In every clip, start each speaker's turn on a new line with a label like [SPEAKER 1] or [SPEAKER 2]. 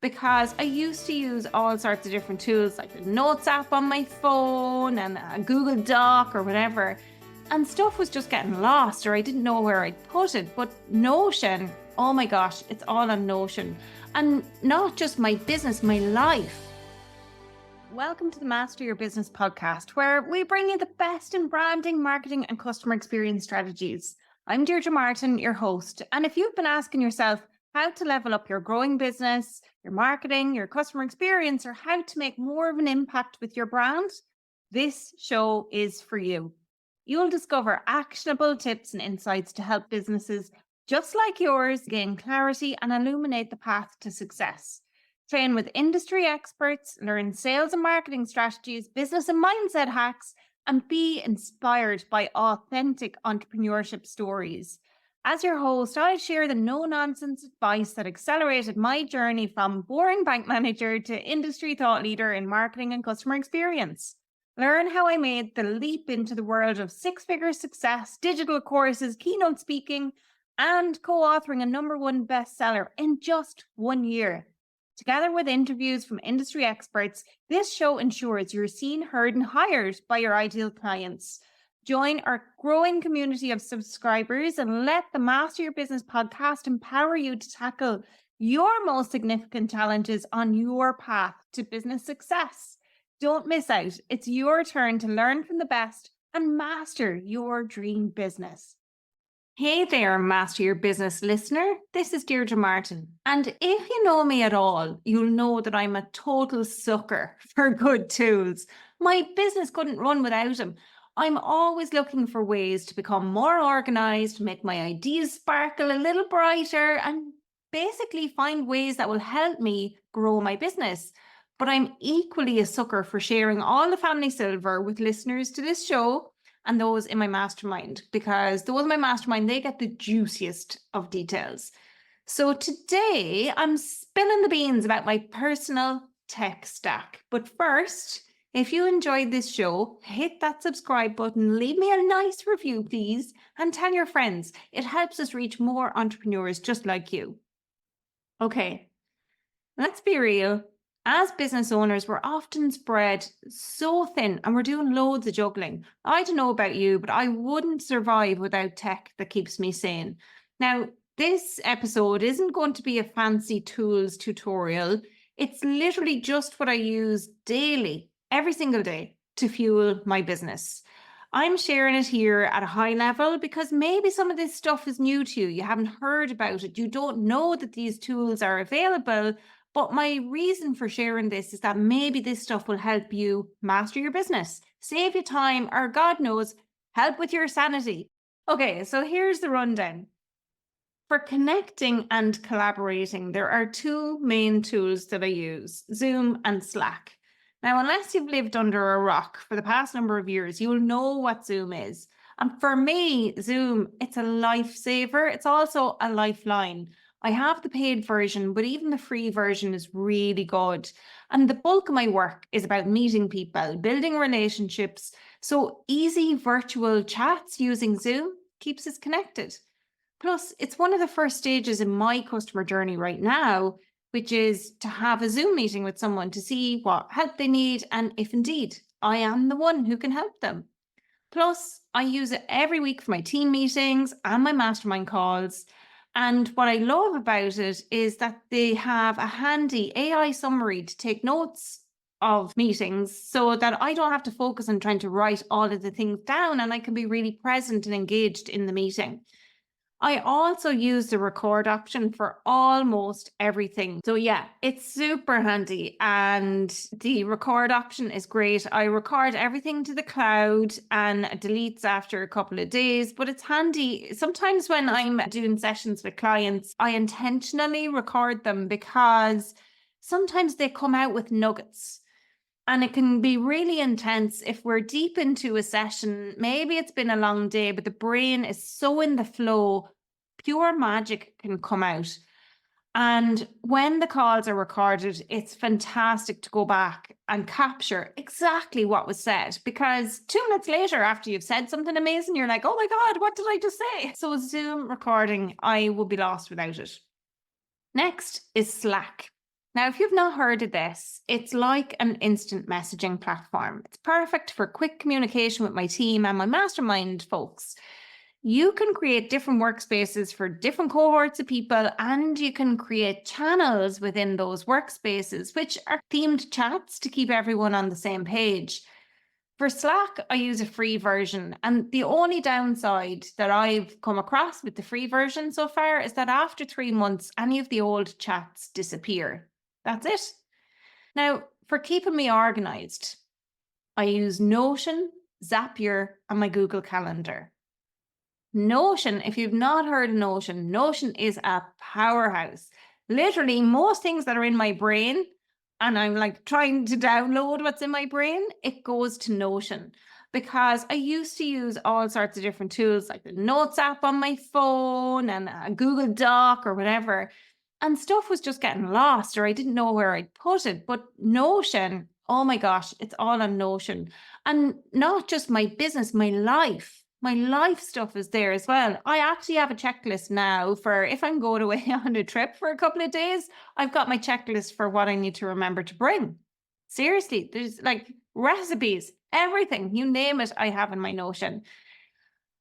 [SPEAKER 1] because I used to use all sorts of different tools like the Notes app on my phone and a Google Doc or whatever. And stuff was just getting lost or I didn't know where I'd put it. But Notion, oh my gosh, it's all on Notion. And not just my business, my life. Welcome to the Master Your Business podcast, where we bring you the best in branding, marketing, and customer experience strategies. I'm Deirdre Martin, your host. And if you've been asking yourself how to level up your growing business, your marketing, your customer experience, or how to make more of an impact with your brand, this show is for you. You'll discover actionable tips and insights to help businesses just like yours gain clarity and illuminate the path to success. Train with industry experts, learn sales and marketing strategies, business and mindset hacks, and be inspired by authentic entrepreneurship stories. As your host, I'll share the no-nonsense advice that accelerated my journey from boring bank manager to industry thought leader in marketing and customer experience. Learn how I made the leap into the world of six-figure success, digital courses, keynote speaking, and co-authoring a #1 bestseller in just 1 year. Together with interviews from industry experts, this show ensures you're seen, heard, and hired by your ideal clients. Join our growing community of subscribers and let the Master Your Business podcast empower you to tackle your most significant challenges on your path to business success. Don't miss out. It's your turn to learn from the best and master your dream business. Hey there, Master Your Business listener. This is Deirdre Martin. And if you know me at all, you'll know that I'm a total sucker for good tools. My business couldn't run without them. I'm always looking for ways to become more organized, make my ideas sparkle a little brighter, and basically find ways that will help me grow my business. But I'm equally a sucker for sharing all the family silver with listeners to this show and those in my mastermind, because those in my mastermind, they get the juiciest of details. So today I'm spilling the beans about my personal tech stack. But first, if you enjoyed this show, hit that subscribe button, leave me a nice review, please, and tell your friends. It helps us reach more entrepreneurs just like you. Okay, let's be real. As business owners, we're often spread so thin and we're doing loads of juggling. I don't know about you, but I wouldn't survive without tech that keeps me sane. Now, this episode isn't going to be a fancy tools tutorial. It's literally just what I use daily, every single day, to fuel my business. I'm sharing it here at a high level because maybe some of this stuff is new to you. You haven't heard about it. You don't know that these tools are available. But my reason for sharing this is that maybe this stuff will help you master your business, save you time, or God knows, help with your sanity. Okay, so here's the rundown. For connecting and collaborating, there are two main tools that I use, Zoom and Slack. Now, unless you've lived under a rock for the past number of years, you'll know what Zoom is. And for me, Zoom, it's a lifesaver. It's also a lifeline. I have the paid version, but even the free version is really good. And the bulk of my work is about meeting people, building relationships. So easy virtual chats using Zoom keeps us connected. Plus, it's one of the first stages in my customer journey right now, which is to have a Zoom meeting with someone to see what help they need and if indeed I am the one who can help them. Plus, I use it every week for my team meetings and my mastermind calls. And what I love about it is that they have a handy AI summary to take notes of meetings so that I don't have to focus on trying to write all of the things down and I can be really present and engaged in the meeting. I also use the record option for almost everything. So yeah, it's super handy and the record option is great. I record everything to the cloud and it deletes after a couple of days, but it's handy. Sometimes when I'm doing sessions with clients, I intentionally record them because sometimes they come out with nuggets. And it can be really intense if we're deep into a session. Maybe it's been a long day, but the brain is so in the flow, pure magic can come out. And when the calls are recorded, it's fantastic to go back and capture exactly what was said. Because 2 minutes later, after you've said something amazing, you're like, oh my God, what did I just say? So Zoom recording, I would be lost without it. Next is Slack. Now, if you've not heard of this, it's like an instant messaging platform. It's perfect for quick communication with my team and my mastermind folks. You can create different workspaces for different cohorts of people, and you can create channels within those workspaces, which are themed chats to keep everyone on the same page. For Slack, I use a free version, and the only downside that I've come across with the free version so far is that after 3 months, any of the old chats disappear. That's it. Now, for keeping me organized, I use Notion, Zapier, and my Google Calendar. Notion, if you've not heard of Notion, Notion is a powerhouse. Literally, most things that are in my brain, and I'm like trying to download what's in my brain, it goes to Notion. Because I used to use all sorts of different tools like the Notes app on my phone and a Google Doc or whatever. And stuff was just getting lost, or I didn't know where I'd put it. But Notion, oh my gosh, it's all on Notion. And not just my business, my life. My life stuff is there as well. I actually have a checklist now for if I'm going away on a trip for a couple of days, I've got my checklist for what I need to remember to bring. Seriously, there's like recipes, everything, you name it, I have in my Notion.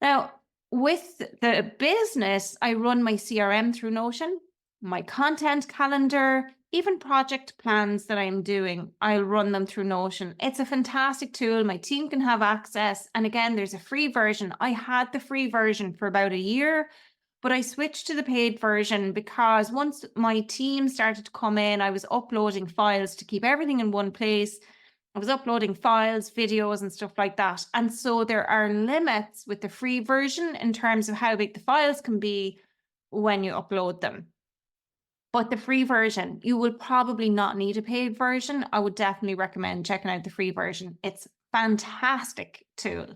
[SPEAKER 1] Now, with the business, I run my CRM through Notion, my content calendar, even project plans that I'm doing, I'll run them through Notion. It's a fantastic tool. My team can have access. And again, there's a free version. I had the free version for about a year, but I switched to the paid version because once my team started to come in, I was uploading files to keep everything in one place. I was uploading files, videos, and stuff like that. And so there are limits with the free version in terms of how big the files can be when you upload them. But the free version, you will probably not need a paid version. I would definitely recommend checking out the free version. It's a fantastic tool.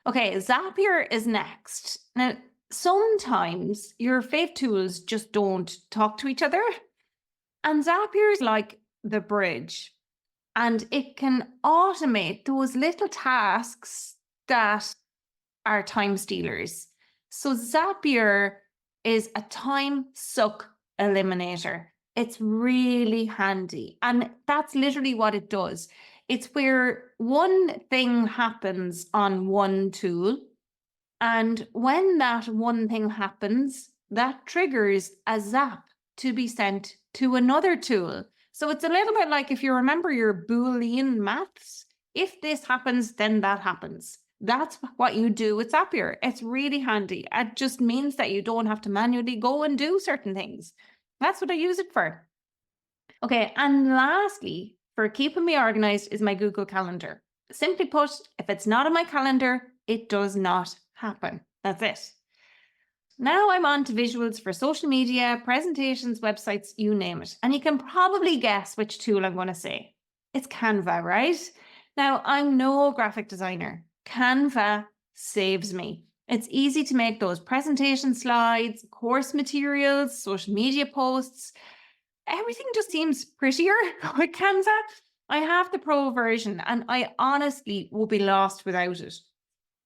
[SPEAKER 1] Okay, Zapier is next. Now, sometimes your fave tools just don't talk to each other. And Zapier is like the bridge. And it can automate those little tasks that are time stealers. So Zapier is a time suck eliminator. It's really handy. And that's literally what it does. It's where one thing happens on one tool. And when that one thing happens, that triggers a zap to be sent to another tool. So it's a little bit like if you remember your Boolean maths, if this happens, then that happens. That's what you do with Zapier. It's really handy. It just means that you don't have to manually go and do certain things. That's what I use it for. Okay, and lastly, for keeping me organized is my Google Calendar. Simply put, if it's not in my calendar, it does not happen. That's it. Now I'm on to visuals for social media, presentations, websites, you name it. And you can probably guess which tool I'm going to say. It's Canva, right? Now, I'm no graphic designer. Canva saves me. It's easy to make those presentation slides, course materials, social media posts. Everything just seems prettier with Canva. I have the pro version and I honestly will be lost without it.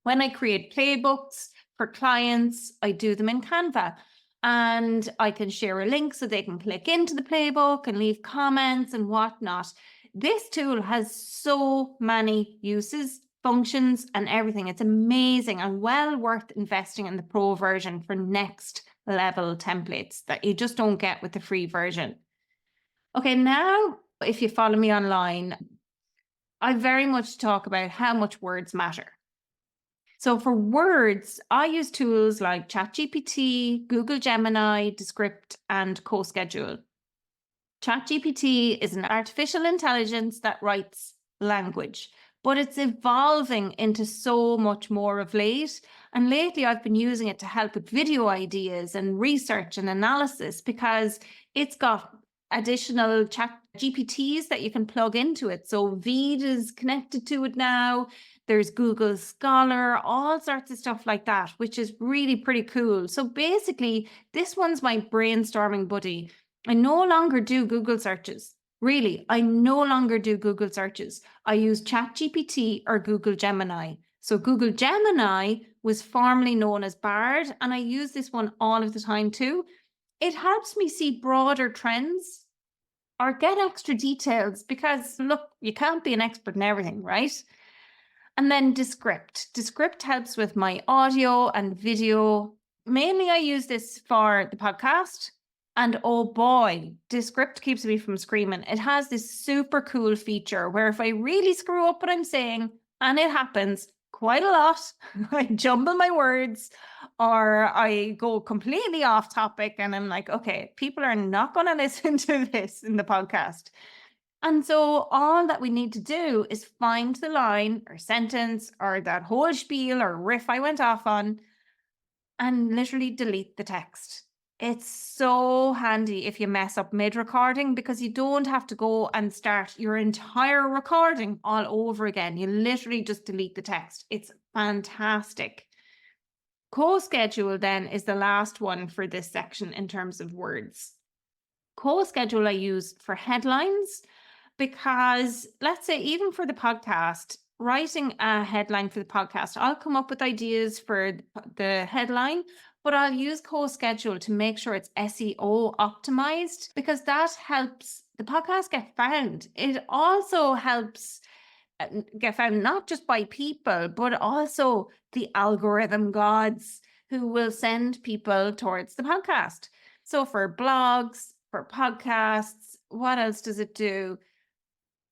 [SPEAKER 1] When I create playbooks for clients, I do them in Canva and I can share a link so they can click into the playbook and leave comments and whatnot. This tool has so many uses, functions, and everything. It's amazing and well worth investing in the pro version for next level templates that you just don't get with the free version. Okay, now, if you follow me online, I very much talk about how much words matter. So for words, I use tools like ChatGPT, Google Gemini, Descript, and CoSchedule. ChatGPT is an artificial intelligence that writes language, but it's evolving into so much more of late. And lately I've been using it to help with video ideas and research and analysis because it's got additional chat GPTs that you can plug into it. So Veed is connected to it now. There's Google Scholar, all sorts of stuff like that, which is really pretty cool. So basically, this one's my brainstorming buddy. I no longer do Google searches. Really, I no longer do Google searches. I use ChatGPT or Google Gemini. So Google Gemini was formerly known as Bard, and I use this one all of the time too. It helps me see broader trends or get extra details because look, you can't be an expert in everything, right? And then Descript. Descript helps with my audio and video. Mainly I use this for the podcast. And oh boy, Descript keeps me from screaming. It has this super cool feature where if I really screw up what I'm saying, and it happens quite a lot, I jumble my words or I go completely off topic and I'm like, okay, people are not going to listen to this in the podcast. And so all that we need to do is find the line or sentence or that whole spiel or riff I went off on and literally delete the text. It's so handy if you mess up mid-recording because you don't have to go and start your entire recording all over again. You literally just delete the text. It's fantastic. Co-schedule then is the last one for this section in terms of words. Co-schedule I use for headlines because let's say even for the podcast, writing a headline for the podcast, I'll come up with ideas for the headline, but I'll use co-schedule to make sure it's SEO optimized because that helps the podcast get found. It also helps get found not just by people, but also the algorithm gods who will send people towards the podcast. So for blogs, for podcasts, what else does it do?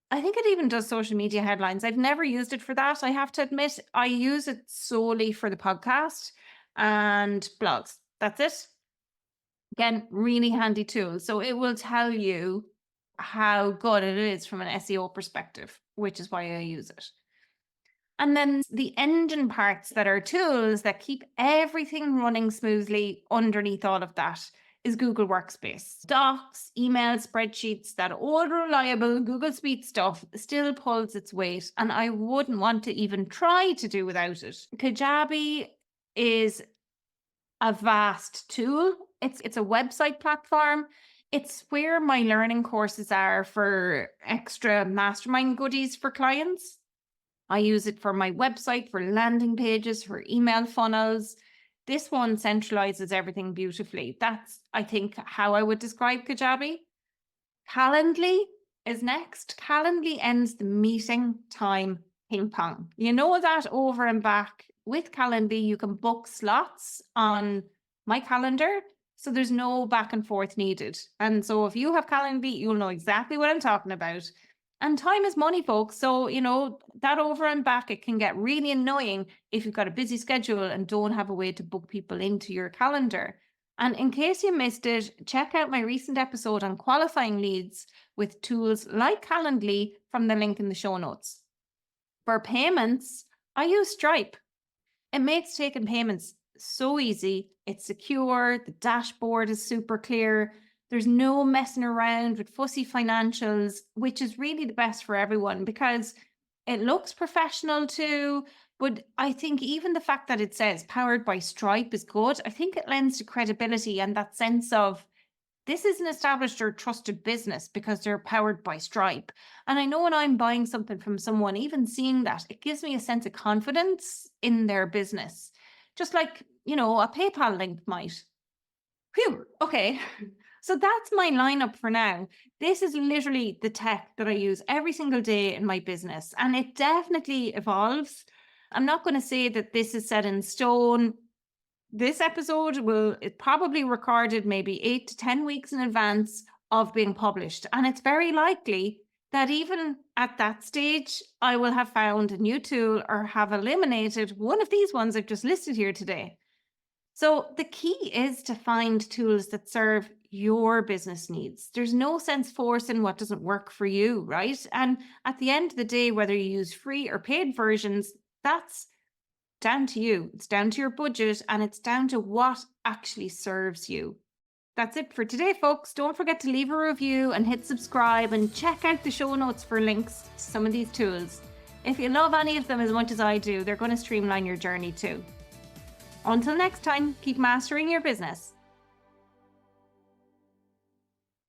[SPEAKER 1] I think it even does social media headlines. I've never used it for that. I have to admit, I use it solely for the podcast and blogs. That's it. Again, really handy tool. So it will tell you how good it is from an SEO perspective, which is why I use it. And then the engine parts that are tools that keep everything running smoothly underneath all of that is Google Workspace. Docs, email, spreadsheets, that old reliable Google Suite stuff still pulls its weight, and I wouldn't want to even try to do without it. Kajabi is a vast tool. It's a website platform. It's where my learning courses are for extra mastermind goodies for clients. I use it for my website, for landing pages, for email funnels. This one centralizes everything beautifully. That's, I think, how I would describe Kajabi. Calendly is next. Calendly ends the meeting time ping pong. You know that over and back. With Calendly, you can book slots on my calendar, so there's no back and forth needed. And so if you have Calendly, you'll know exactly what I'm talking about. And time is money, folks. So, you know, that over and back, it can get really annoying if you've got a busy schedule and don't have a way to book people into your calendar. And in case you missed it, check out my recent episode on qualifying leads with tools like Calendly from the link in the show notes. For payments, I use Stripe. It makes taking payments so easy. It's secure. The dashboard is super clear. There's no messing around with fussy financials, which is really the best for everyone because it looks professional too. But I think even the fact that it says powered by Stripe is good. I think it lends to credibility and that sense of this is an established or trusted business because they're powered by Stripe. And I know when I'm buying something from someone, even seeing that, it gives me a sense of confidence in their business. Just like, you know, a PayPal link might. Phew, okay. So that's my lineup for now. This is literally the tech that I use every single day in my business, and it definitely evolves. I'm not going to say that this is set in stone. This episode is probably recorded maybe 8 to 10 weeks in advance of being published. And it's very likely that even at that stage, I will have found a new tool or have eliminated one of these ones I've just listed here today. So the key is to find tools that serve your business needs. There's no sense forcing what doesn't work for you, right? And at the end of the day, whether you use free or paid versions, that's down to you. It's down to your budget and it's down to what actually serves you. That's it for today, folks. Don't forget to leave a review and hit subscribe and check out the show notes for links to some of these tools. If you love any of them as much as I do, they're going to streamline your journey too. Until next time, keep mastering your business.